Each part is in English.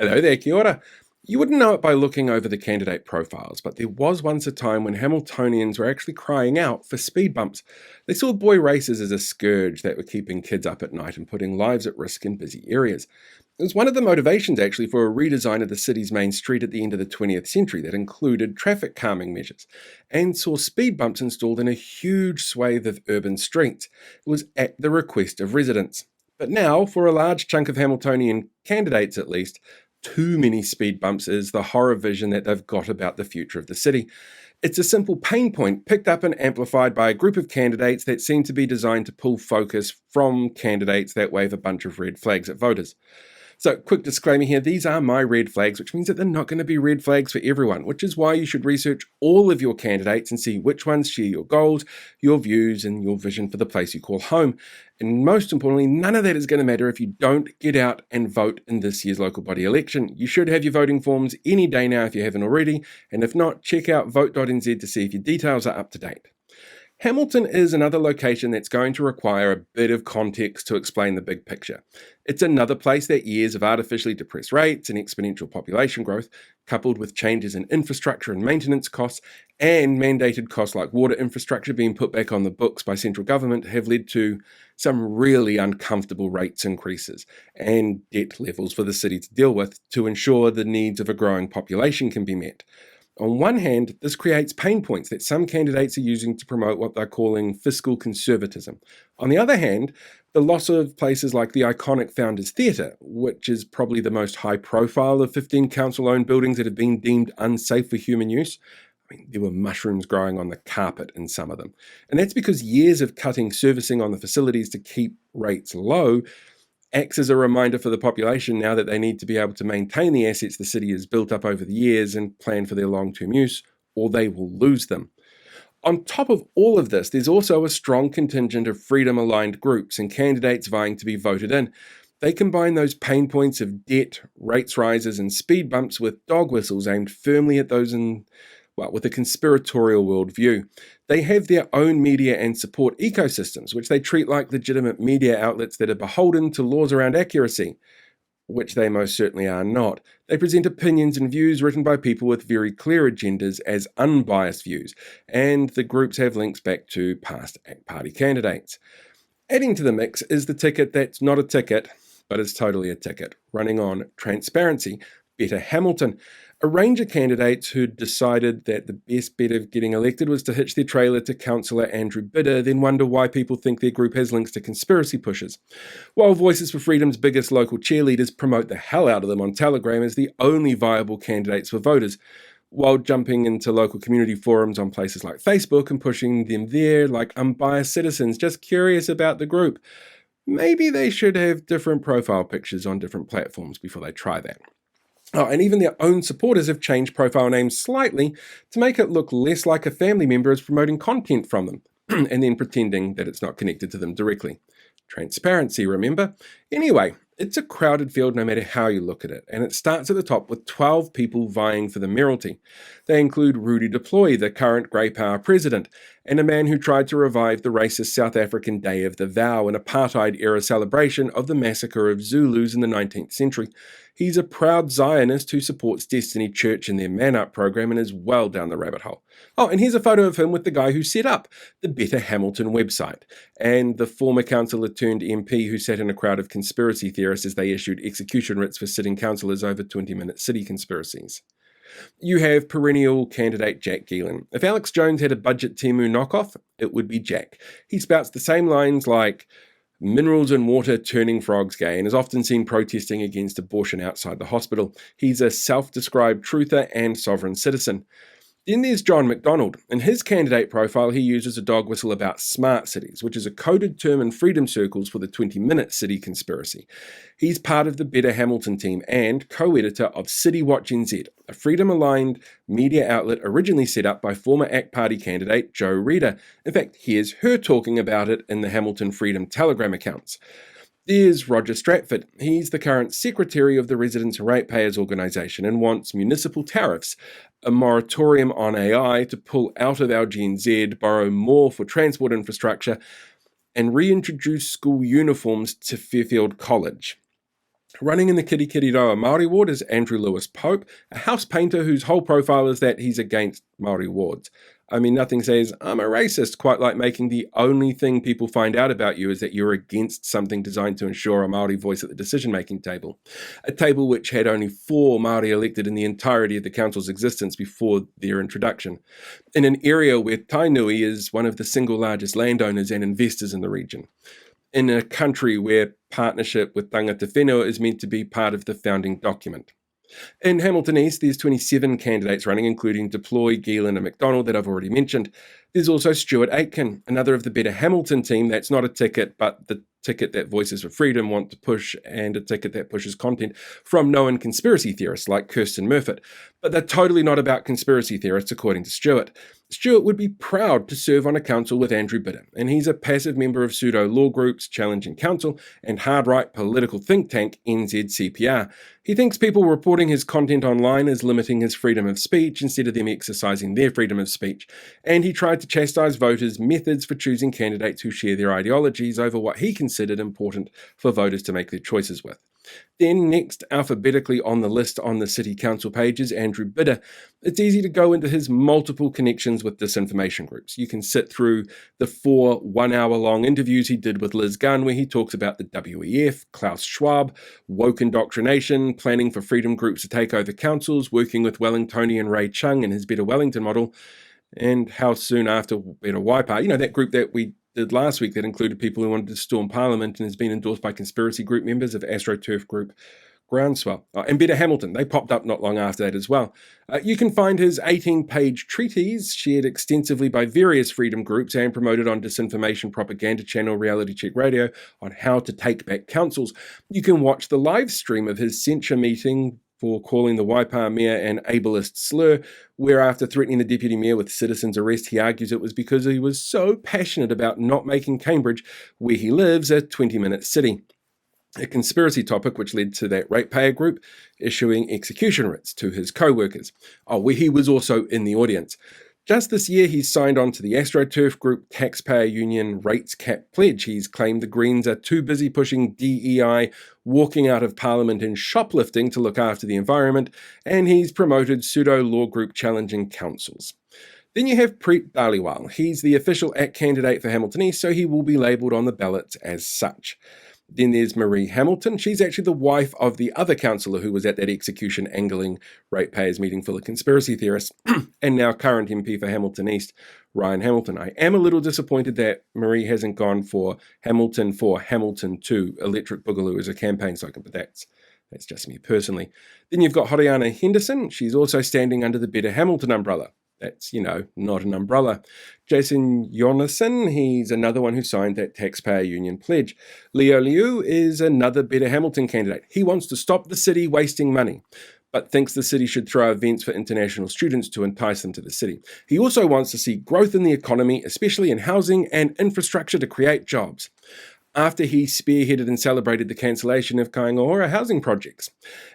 Hello there, kia ora. You wouldn't know it by looking over the candidate profiles, but there was once a time when Hamiltonians were actually crying out for speed bumps. They saw boy races as a scourge that were keeping kids up at night and putting lives at risk in busy areas. It was one of the motivations, actually, for a redesign of the city's main street at the end of the 20th century that included traffic calming measures and saw speed bumps installed in a huge swathe of urban streets. It was at the request of residents. But now, for a large chunk of Hamiltonian candidates at least, too many speed bumps is the horror vision that they've got about the future of the city. It's a simple pain point picked up and amplified by a group of candidates that seem to be designed to pull focus from candidates that wave a bunch of red flags at voters. So, quick disclaimer here, these are my red flags, which means that they're not going to be red flags for everyone, which is why you should research all of your candidates and see which ones share your goals, your views, and your vision for the place you call home. And most importantly, none of that is going to matter if you don't get out and vote in this year's local body election. You should have your voting forms any day now if you haven't already, and if not, check out vote.nz to see if your details are up to date. Hamilton is another location that's going to require a bit of context to explain the big picture. It's another place that years of artificially depressed rates and exponential population growth, coupled with changes in infrastructure and maintenance costs, and mandated costs like water infrastructure being put back on the books by central government, have led to some really uncomfortable rates increases and debt levels for the city to deal with to ensure the needs of a growing population can be met. On one hand, this creates pain points that some candidates are using to promote what they're calling fiscal conservatism. On the other hand, the loss of places like the iconic Founders Theatre, which is probably the most high profile of 15 council-owned buildings that have been deemed unsafe for human use. There were mushrooms growing on the carpet in some of them. And that's because years of cutting servicing on the facilities to keep rates low acts as a reminder for the population now that they need to be able to maintain the assets the city has built up over the years and plan for their long-term use, or they will lose them. On top of all of this, there's also a strong contingent of freedom-aligned groups and candidates vying to be voted in. They combine those pain points of debt, rates rises, and speed bumps with dog whistles aimed firmly at those with a conspiratorial worldview. They have their own media and support ecosystems, which they treat like legitimate media outlets that are beholden to laws around accuracy, which they most certainly are not. They present opinions and views written by people with very clear agendas as unbiased views, and the groups have links back to past ACT Party candidates. Adding to the mix is the ticket that's not a ticket, but is totally a ticket, running on transparency, Better Hamilton, a range of candidates who'd decided that the best bet of getting elected was to hitch their trailer to Councillor Andrew Bidder, then wonder why people think their group has links to conspiracy pushers. While Voices for Freedom's biggest local cheerleaders promote the hell out of them on Telegram as the only viable candidates for voters, while jumping into local community forums on places like Facebook and pushing them there like unbiased citizens just curious about the group. Maybe they should have different profile pictures on different platforms before they try that. Oh, and even their own supporters have changed profile names slightly to make it look less like a family member is promoting content from them, and then pretending that it's not connected to them directly. Transparency, remember? Anyway, it's a crowded field no matter how you look at it, and it starts at the top with 12 people vying for the mayoralty. They include Rudy Deploy, the current Grey Power president, and a man who tried to revive the racist South African Day of the Vow, an apartheid-era celebration of the massacre of Zulus in the 19th century. He's a proud Zionist who supports Destiny Church in their Man Up program and is well down the rabbit hole. Oh, and here's a photo of him with the guy who set up the Better Hamilton website, and the former councillor turned MP who sat in a crowd of conspiracy theorists as they issued execution writs for sitting councillors over 20-minute city conspiracies. You have perennial candidate Jack Geelan. If Alex Jones had a budget Temu knockoff, it would be Jack. He spouts the same lines like minerals and water turning frogs gay and is often seen protesting against abortion outside the hospital. He's a self-described truther and sovereign citizen. Then there's John McDonald. In his candidate profile, he uses a dog whistle about smart cities, which is a coded term in freedom circles for the 20-minute city conspiracy. He's part of the Better Hamilton team and co-editor of City Watch NZ, a freedom-aligned media outlet originally set up by former ACT Party candidate Jo Reader. In fact, here's her talking about it in the Hamilton Freedom Telegram accounts. There's Roger Stratford. He's the current secretary of the Residents and Ratepayers organisation and wants municipal tariffs, a moratorium on AI to pull out of our GNZ, borrow more for transport infrastructure, and reintroduce school uniforms to Fairfield College. Running in the Kirikiriroa Māori ward is Andrew Lewis Pope, a house painter whose whole profile is that he's against Māori wards. I mean, nothing says, I'm a racist, quite like making the only thing people find out about you is that you're against something designed to ensure a Māori voice at the decision-making table. A table which had only 4 Māori elected in the entirety of the council's existence before their introduction. In an area where Tainui is one of the single largest landowners and investors in the region. In a country where partnership with tangata whenua is meant to be part of the founding document. In Hamilton East, there's 27 candidates running, including Deploy, Geelan and McDonald that I've already mentioned. There's also Stuart Aitken, another of the Better Hamilton team that's not a ticket, but the ticket that Voices for Freedom want to push, and a ticket that pushes content from known conspiracy theorists like Kirsten Murfitt. But they're totally not about conspiracy theorists, according to Stuart. Stuart would be proud to serve on a council with Andrew Bitter, and he's a passive member of pseudo-law groups Challenging Council and hard-right political think tank NZCPR. He thinks people reporting his content online is limiting his freedom of speech instead of them exercising their freedom of speech, and he tried to chastise voters' methods for choosing candidates who share their ideologies over what he considered important for voters to make their choices with. Then next, alphabetically on the list on the City Council page is Andrew Bitter. It's easy to go into his multiple connections with disinformation groups. You can sit through the 4 one-hour-long interviews he did with Liz Gunn where he talks about the WEF, Klaus Schwab, woke indoctrination, planning for freedom groups to take over councils, working with Wellingtonian Ray Chung and his Better Wellington model, and how soon after Better Waipa, that group that we did last week that included people who wanted to storm Parliament and has been endorsed by conspiracy group members of astroturf group Groundswell. And Better Hamilton, they popped up not long after that as well. You can find his 18-page treatise shared extensively by various freedom groups and promoted on disinformation propaganda channel Reality Check Radio on how to take back councils. You can watch the live stream of his censure meeting for calling the Waipa mayor an ableist slur, where after threatening the deputy mayor with citizen's arrest, he argues it was because he was so passionate about not making Cambridge, where he lives, a 20-minute city. A conspiracy topic which led to that ratepayer group issuing execution writs to his co-workers, where he was also in the audience. Just this year, he's signed on to the AstroTurf Group Taxpayer Union Rates Cap Pledge. He's claimed the Greens are too busy pushing DEI, walking out of Parliament and shoplifting to look after the environment, and he's promoted pseudo-law group Challenging Councils. Then you have Preet Dhaliwal. He's the official ACT candidate for Hamilton East, so he will be labelled on the ballots as such. Then there's Marie Hamilton. She's actually the wife of the other councillor who was at that execution angling ratepayers meeting full of conspiracy theorists, and now current MP for Hamilton East, Ryan Hamilton. I am a little disappointed that Marie hasn't gone for Hamilton 2, Electric Boogaloo as a campaign slogan, but that's just me personally. Then you've got Horiana Henderson. She's also standing under the Better Hamilton umbrella. That's, not an umbrella. Jason Yonason, he's another one who signed that taxpayer union pledge. Leo Liu is another Better Hamilton candidate. He wants to stop the city wasting money, but thinks the city should throw events for international students to entice them to the city. He also wants to see growth in the economy, especially in housing and infrastructure to create jobs, after he spearheaded and celebrated the cancellation of Kaingaora housing projects.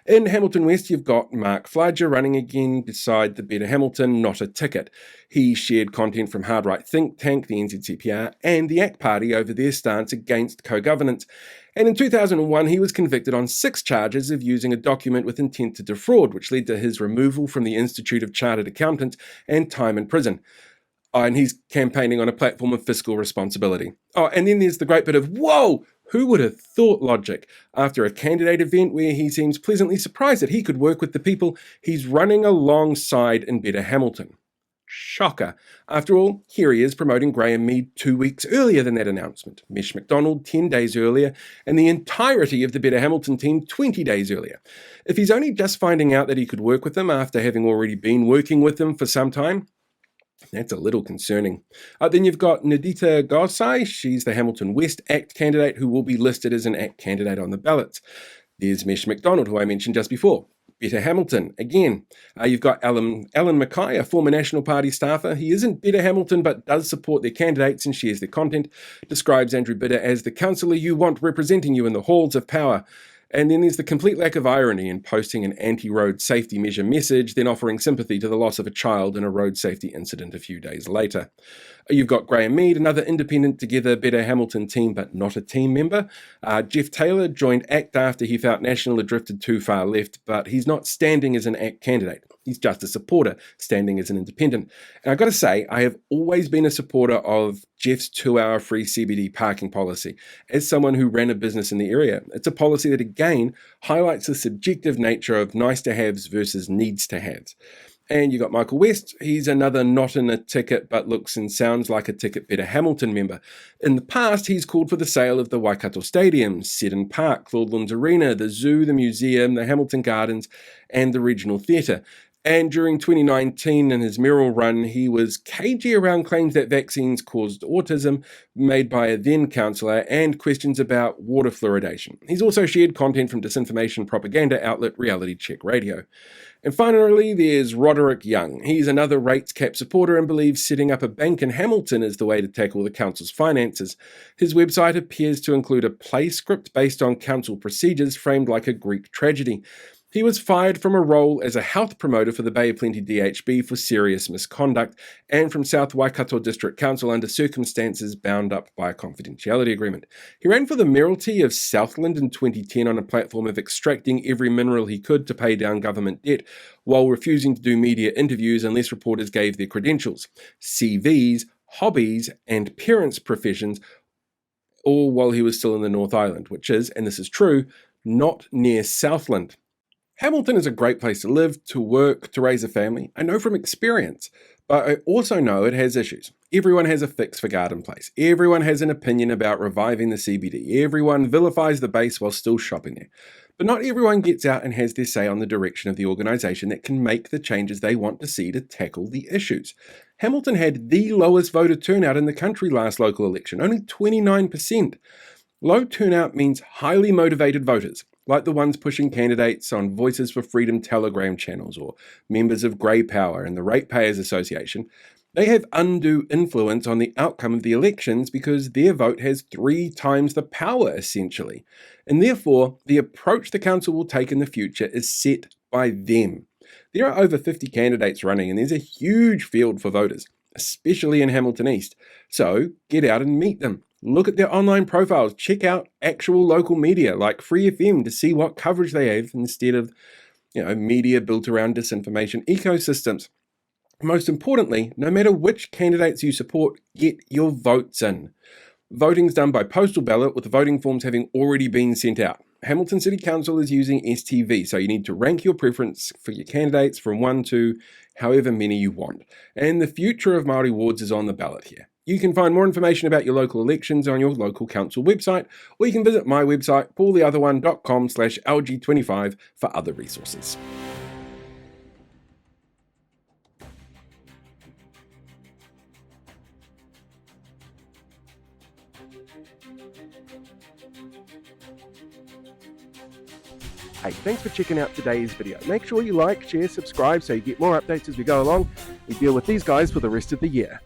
In Hamilton West, you've got Mark Flager running again beside the Better Hamilton, not a ticket. He shared content from hard-right think tank, the NZCPR, and the ACT Party over their stance against co-governance. And in 2001, he was convicted on 6 charges of using a document with intent to defraud, which led to his removal from the Institute of Chartered Accountants and time in prison. And he's campaigning on a platform of fiscal responsibility. And then there's the great bit of, whoa, who would have thought logic after a candidate event where he seems pleasantly surprised that he could work with the people he's running alongside in Better Hamilton. Shocker. After all, here he is promoting Graham Mead 2 weeks earlier than that announcement, Mish McDonald 10 days earlier, and the entirety of the Better Hamilton team 20 days earlier. If he's only just finding out that he could work with them after having already been working with them for some time, that's a little concerning. Then you've got Nadita Gosai. She's the Hamilton West ACT candidate who will be listed as an ACT candidate on the ballots. There's Mish McDonald, who I mentioned just before. Better Hamilton, again. You've got Alan Mackay, a former National Party staffer. He isn't Better Hamilton, but does support their candidates and shares their content. Describes Andrew Bitter as the councillor you want representing you in the halls of power. And then there's the complete lack of irony in posting an anti-road safety measure message, then offering sympathy to the loss of a child in a road safety incident a few days later. You've got Graham Mead, another independent Together Better Hamilton team, but not a team member. Jeff Taylor joined ACT after he felt National had drifted too far left, but he's not standing as an ACT candidate. He's just a supporter, standing as an independent. And I've got to say, I have always been a supporter of Jeff's 2-hour free CBD parking policy. As someone who ran a business in the area, it's a policy that, again, highlights the subjective nature of nice-to-haves versus needs-to-haves. And you got Michael West. He's another not in a ticket but looks and sounds like a Ticket Better Hamilton member. In the past, he's called for the sale of the Waikato Stadium, Seddon Park, Claudelands Arena, the zoo, the museum, the Hamilton Gardens, and the Regional Theatre. And during 2019, in his mayoral run, he was cagey around claims that vaccines caused autism made by a then councillor and questions about water fluoridation. He's also shared content from disinformation propaganda outlet Reality Check Radio. And finally, there's Roderick Young. He's another rates cap supporter and believes setting up a bank in Hamilton is the way to tackle the council's finances. His website appears to include a play script based on council procedures framed like a Greek tragedy. He was fired from a role as a health promoter for the Bay of Plenty DHB for serious misconduct and from South Waikato District Council under circumstances bound up by a confidentiality agreement. He ran for the mayoralty of Southland in 2010 on a platform of extracting every mineral he could to pay down government debt while refusing to do media interviews unless reporters gave their credentials, CVs, hobbies, and parents' professions, all while he was still in the North Island, which is, and this is true, not near Southland. Hamilton is a great place to live, to work, to raise a family. I know from experience, but I also know it has issues. Everyone has a fix for Garden Place. Everyone has an opinion about reviving the CBD. Everyone vilifies the base while still shopping there. But not everyone gets out and has their say on the direction of the organisation that can make the changes they want to see to tackle the issues. Hamilton had the lowest voter turnout in the country last local election, only 29%. Low turnout means highly motivated voters, like the ones pushing candidates on Voices for Freedom Telegram channels or members of Grey Power and the Ratepayers Association. They have undue influence on the outcome of the elections because their vote has 3 times the power, essentially. And therefore, the approach the council will take in the future is set by them. There are over 50 candidates running and there's a huge field for voters, especially in Hamilton East. So get out and meet them. Look at their online profiles. Check out actual local media like Free FM to see what coverage they have instead of, media built around disinformation ecosystems. Most importantly, no matter which candidates you support, get your votes in. Voting's done by postal ballot with the voting forms having already been sent out. Hamilton City Council is using STV, so you need to rank your preference for your candidates from 1 to however many you want. And the future of Māori wards is on the ballot here. You can find more information about your local elections on your local council website, or you can visit my website, paultheotherone.com/LG25 for other resources. Hey, thanks for checking out today's video. Make sure you like, share, subscribe so you get more updates as we go along. We deal with these guys for the rest of the year.